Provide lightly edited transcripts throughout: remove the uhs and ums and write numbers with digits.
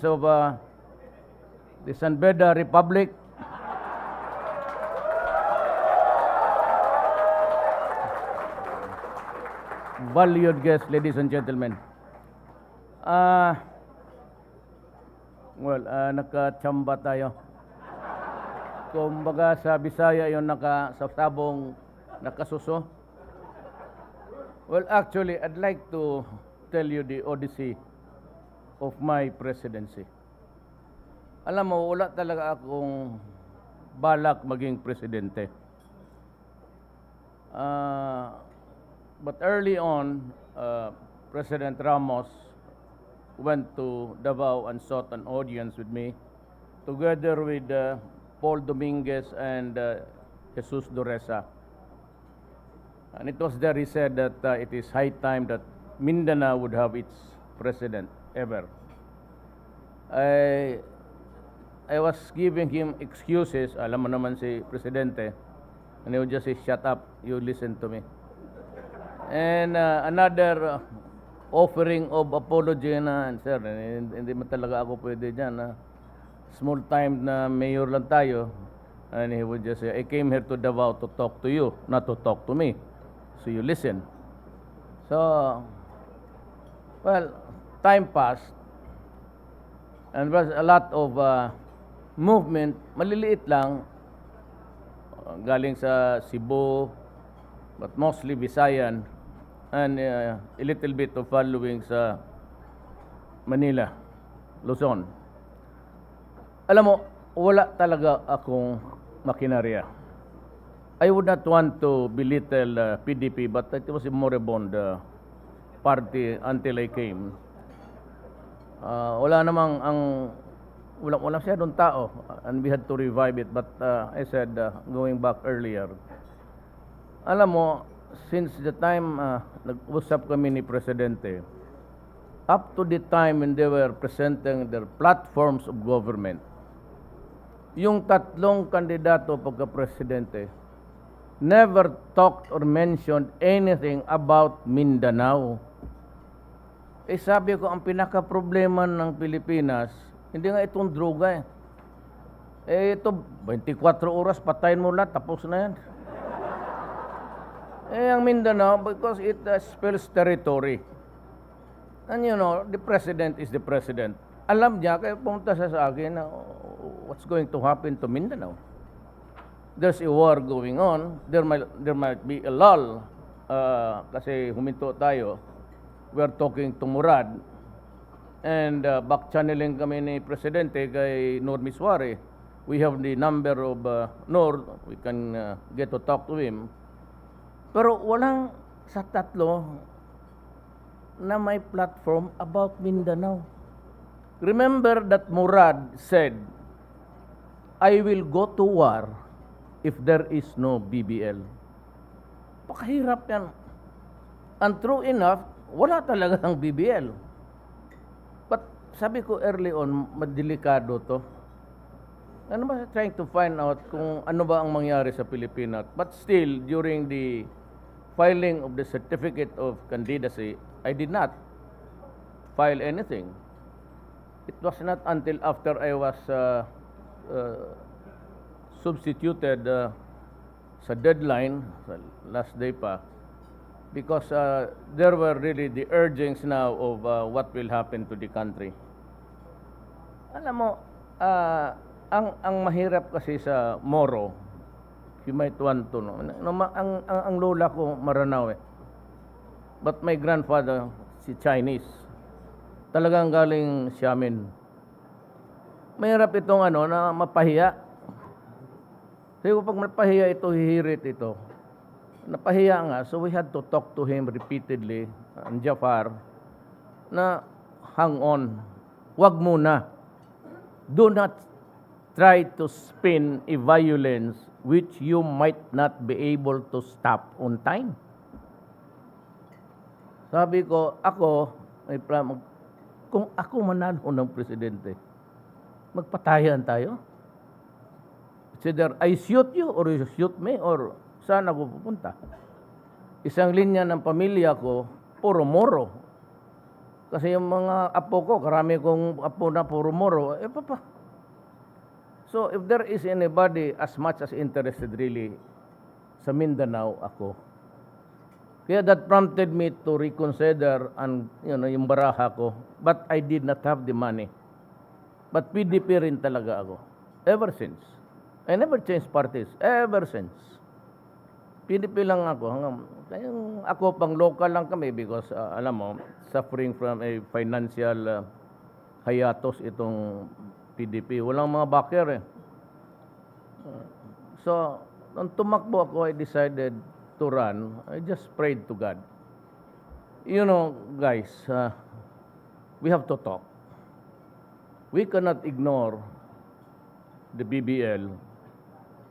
of the San Beda Republic. Valued guests, ladies and gentlemen. Nakachamba tayo. Kumbaga sa Bisaya yung nakasabong nakasuso. Well, actually, I'd like to tell you the odyssey of my presidency. Alam mo, wala talaga akong balak maging presidente. But early on, President Ramos went to Davao and sought an audience with me, together with Paul Dominguez and Jesus Dureza. And it was there he said that it is high time that Mindanao would have its president ever. I was giving him excuses. Alam mo naman si Presidente. And he would just say, shut up, you listen to me. And another offering of apology na, sir, hindi mo talaga ako pwede dyan. Small time na mayor lang tayo. And he would just say, I came here to Davao to talk to you, not to talk to me. So you listen. So, well, time passed. And there was a lot of movement, maliliit lang, galing sa Cebu, but mostly Visayan, and a little bit of following sa Manila, Luzon. Alam mo, wala talaga akong makinarya. I would not want to belittle PDP, but it was a moribund party until I came. Wala namang wala masyadong tao, and we had to revive it. But I said, going back earlier, alam mo, since the time nag-usap kami ni Presidente, up to the time when they were presenting their platforms of government, yung tatlong kandidato pagka-presidente never talked or mentioned anything about Mindanao. Sabi ko, ang pinaka-problema ng Pilipinas, hindi nga itong droga ito, 24 oras, patayin mo lahat, tapos na yan. Ang Mindanao, because it spells territory. And you know, the president is the president. Alam niya, kaya pumunta siya sa akin na what's going to happen to Mindanao. There's a war going on. There might be a lull kasi huminto tayo. We're talking to Murad. And back-channeling kami ni Presidente kay Nur Miswari. We have the number of Nur. We can get to talk to him. Pero walang sa tatlo na may platform about Mindanao. Remember that Murad said, I will go to war if there is no BBL. Pakahirap yan. And true enough, wala talaga ang BBL. But sabi ko early on, madelikado to. Ano ba trying to find out kung ano ba ang mangyari sa Pilipinas. But still, during the filing of the certificate of candidacy, I did not file anything. It was not until after I was substituted sa deadline, sa last day pa, because there were really the urgings now of what will happen to the country. Alam mo, ang mahirap kasi sa Moro, you might want to know, ang lola ko Maranao but my grandfather, si Chinese, talagang galing Xiamen. Mahirap itong na mapahiya. Sabi ko, pag mapahiya ito, hihirit ito. Napahiya nga, so we had to talk to him repeatedly, and Jafar, na hang on, wag muna. Do not try to spin a violence which you might not be able to stop on time. Sabi ko, kung ako manalo ng presidente, magpatayan tayo. It's either I shoot you or you shoot me or saan ako pupunta. Isang linya ng pamilya ko, puro Moro. Kasi yung mga apo ko, karami kong apo na puro Moro, papa. So if there is anybody as much as interested really sa Mindanao, ako. Kaya that prompted me to reconsider and, yung baraha ko. But I did not have the money. But PDP rin talaga ako. Ever since. I never changed parties. Ever since. PDP lang ako. Kaya ako pang local lang kami because, alam mo, suffering from a financial hiatus itong PDP. Walang mga backer eh. So, nung tumakbo ako, I decided to run. I just prayed to God. Guys, we have to talk. We cannot ignore the BBL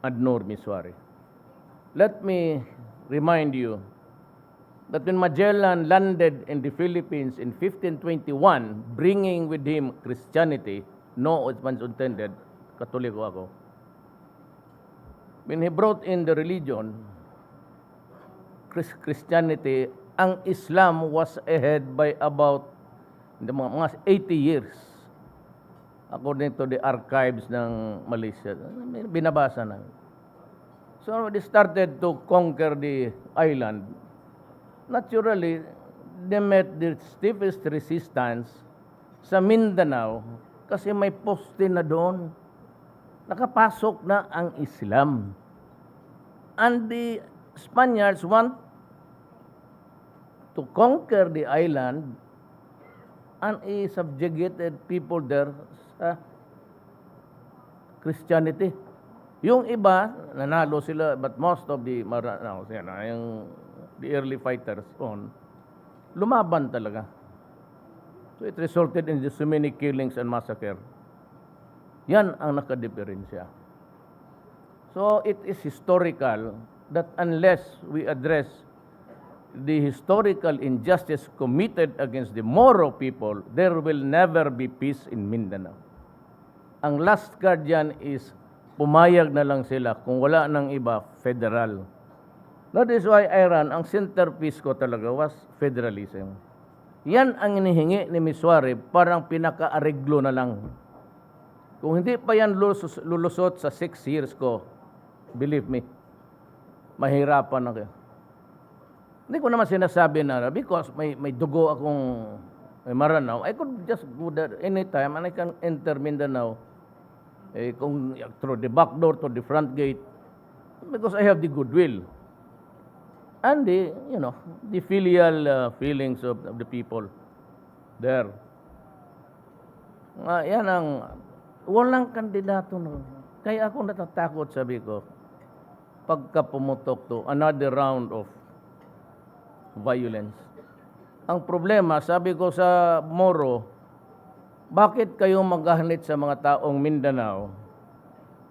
and nor Miswari. Let me remind you that when Magellan landed in the Philippines in 1521, bringing with him Christianity, no offense intended, Katoliko ako. When he brought in the religion, Christianity, ang Islam was ahead by about mga 80 years. According to the archives ng Malaysia. Binabasa na. So they started to conquer the island. Naturally, they met the stiffest resistance sa Mindanao kasi may poste na doon. Nakapasok na ang Islam. And the Spaniards want to conquer the island and subjugated people there sa Christianity. Yung iba, nanalo sila, but most of the the early fighters lumaban talaga. So it resulted in so many killings and massacre. Yan ang nakadiferensya. So it is historical that unless we address the historical injustice committed against the Moro people, there will never be peace in Mindanao. Ang last card dyan is pumayag na lang sila kung wala ng iba, federal. That is why I ran, ang centerpiece ko talaga was federalism. Yan ang inihingi ni Miswari, parang pinaka-areglo na lang. Kung hindi pa yan lulusot sa 6 years ko, believe me, mahirapan na kayo. Hindi ko naman sinasabi na because may dugo akong Maranao, I could just go there anytime and I can enter Mindanao kung through the back door to the front gate because I have the goodwill and the filial feelings of the people there. Yan ang walang kandidato no. Kaya ako natatakot, sabi ko, pagka pumutok to another round of violence. Ang problema, sabi ko sa Moro, bakit kayo maghahanit sa mga taong Mindanao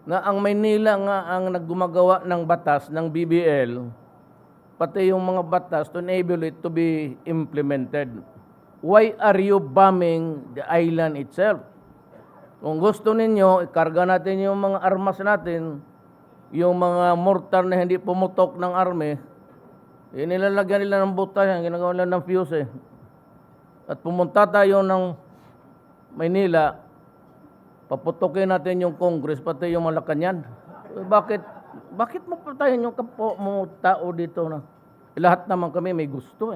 na ang Maynila nga ang naggumagawa ng batas ng BBL, pati yung mga batas to enable it to be implemented. Why are you bombing the island itself? Kung gusto ninyo, ikarga natin yung mga armas natin, yung mga mortar na hindi pumutok ng army, nilalagyan nila ng butas, ginagawa nila ng fuse At pumunta tayo ng Maynila, paputukin natin yung Congress, pati yung Malacanang. Bakit mo patayin yung kapwa mo tao dito na? Lahat naman kami may gusto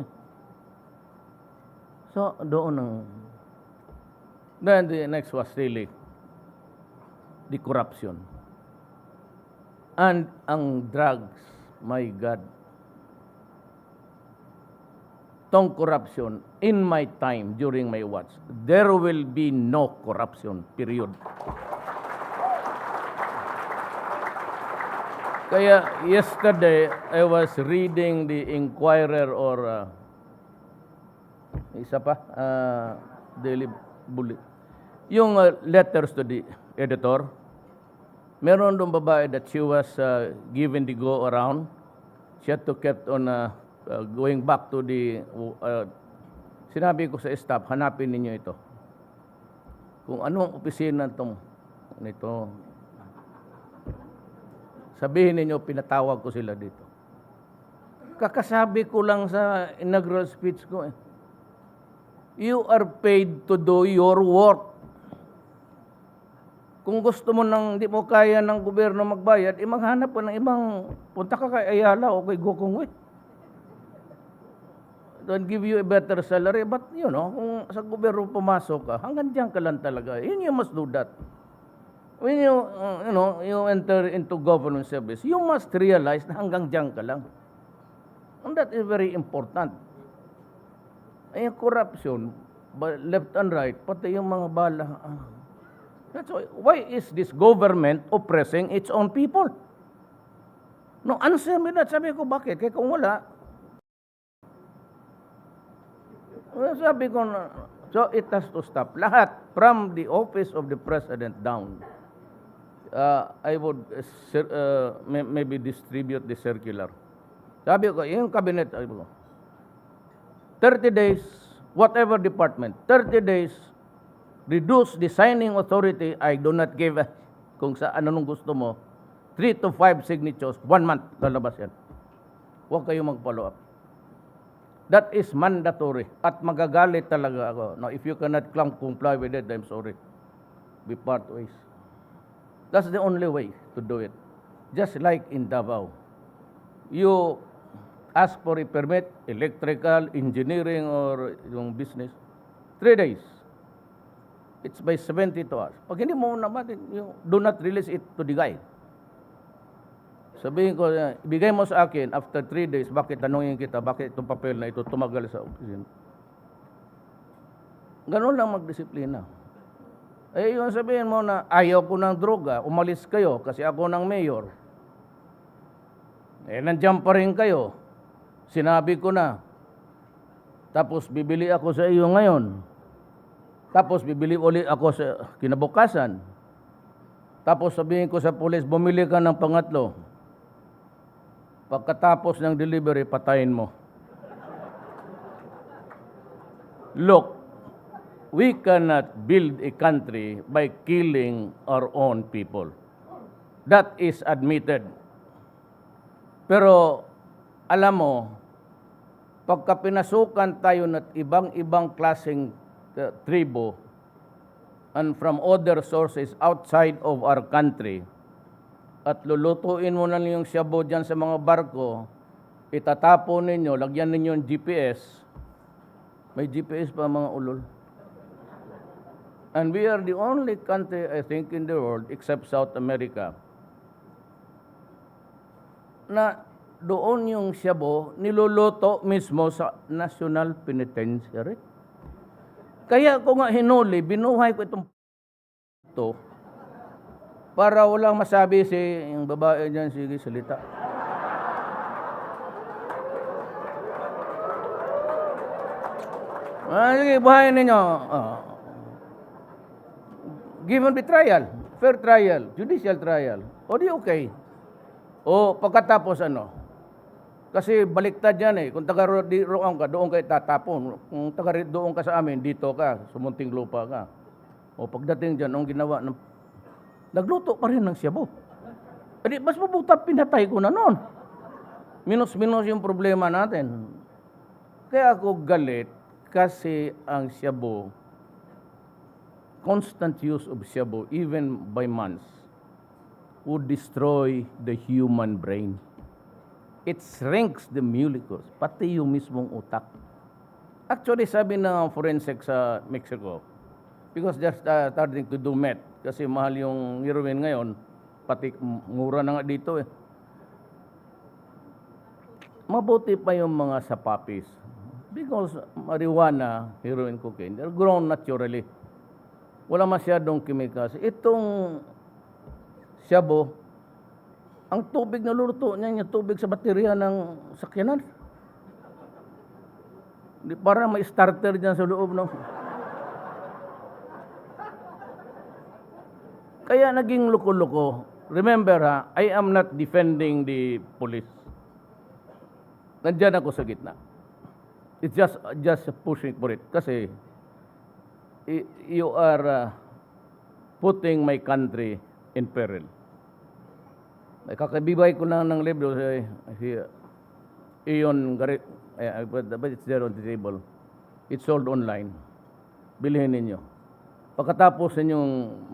So, doon ang... Then the next was really the corruption. And ang drugs, my God. Tong corruption, in my time, during my watch, there will be no corruption, period. Kaya yesterday, I was reading the Inquirer or Daily Bullet. Yung letters to the editor, meron doon babae that she was given the go around. She had to kept on going back to the... sinabi ko sa staff, hanapin ninyo ito. Kung anong opisina nito, sabihin ninyo, pinatawag ko sila dito. Kakasabi ko lang sa inaugural speech ko You are paid to do your work. Kung gusto mo nang hindi mo kaya ng gobyerno magbayad, maghanap ka ng ibang, punta ka kay Ayala o kay Gokongwei. Don't give you a better salary, but kung sa gobyerno pumasok ka, hanggang diyan ka lang talaga. You must do that. When you enter into government service, you must realize na hanggang diyan ka lang. And that is very important. Ay, corruption, left and right, pati yung mga bala. That's why is this government oppressing its own people? No, answer me that. Sabi ko, bakit? Kaya kung wala, sabi ko, so it has to stop. Lahat, from the office of the president down. I would maybe distribute the circular. Sabi ko, yung cabinet, sabi ko, 30 days, whatever department, 30 days, reduce the signing authority. I do not give, kung sa anong gusto mo, 3 to 5 signatures, 1 month, lalabas yan. Huwag kayo mag-follow up. That is mandatory. At magagalit talaga ako. Now, if you cannot comply with it, I'm sorry. We part ways. That's the only way to do it. Just like in Davao. You ask for a permit, electrical, engineering, or yung business, 3 days. It's by 72 hours. Pag hindi mo naman, you do not release it to the guy. Sabihin ko, ibigay mo sa akin, after 3 days, bakit tanungin kita, bakit itong papel na ito tumagal sa opisina? Ganun lang magdisiplina. Eh, yung sabihin mo na, ayaw ko ng droga, umalis kayo kasi ako ng mayor. Eh, nandiyan pa rin kayo. Sinabi ko na. Tapos bibili ako sa iyo ngayon. Tapos bibili ulit ako sa kinabukasan. Tapos sabihin ko sa pulis, bumili ka ng pangatlo. Pagkatapos ng delivery, patayin mo. Look, we cannot build a country by killing our own people. That is admitted. Pero, alam mo, pagka pinasukan tayo ng ibang-ibang klaseng tribo and from other sources outside of our country, at lulutuin mo na yung shabu dyan sa mga barko, itatapo ninyo, lagyan ninyo yung GPS. May GPS pa mga ulol. And we are the only country, I think, in the world, except South America, na doon yung shabu niluluto mismo sa National Penitentiary. Kaya ko nga hinuli, binuhay ko itong para walang masabi yung babae dyan, sige, salita. Sige, buhayin ninyo. Given the trial, fair trial, judicial trial. O di okay. O pagkatapos kasi baliktad yan eh. Kung taga-roon ka, doon ka itatapon. Kung taga-doon ka sa amin, dito ka, sumunting lupa ka. O pagdating dyan, ang ginawa ng nagluto pa rin ng shabu. Edi, mas mabuta pinatay ko na noon. Minus-minus yung problema natin. Kaya ako galit kasi ang shabu, constant use of shabu, even by months, would destroy the human brain. It shrinks the molecules, pati yung mismong utak. Actually, sabi ng forensic sa Mexico, because they're starting to do meth, kasi mahal yung heroin ngayon, pati mura na nga dito eh. Mabuti pa yung mga sapapis. Because marijuana, heroin, cocaine, they're grown naturally. Wala masyadong chemicals. Itong shabu, ang tubig na luluto niya, yung tubig sa baterya ng sakyanan. Para may starter dyan sa loob, no? Kaya naging loko-loko. Remember I am not defending the police. Nandiyan ako sa gitna. It's just pushing for it. Kasi you are putting my country in peril. Kakabibay ko lang ng libro si Ion Garit, but it's there on the table. It's sold online. bilhin ninyo. Pagkatapos ninyong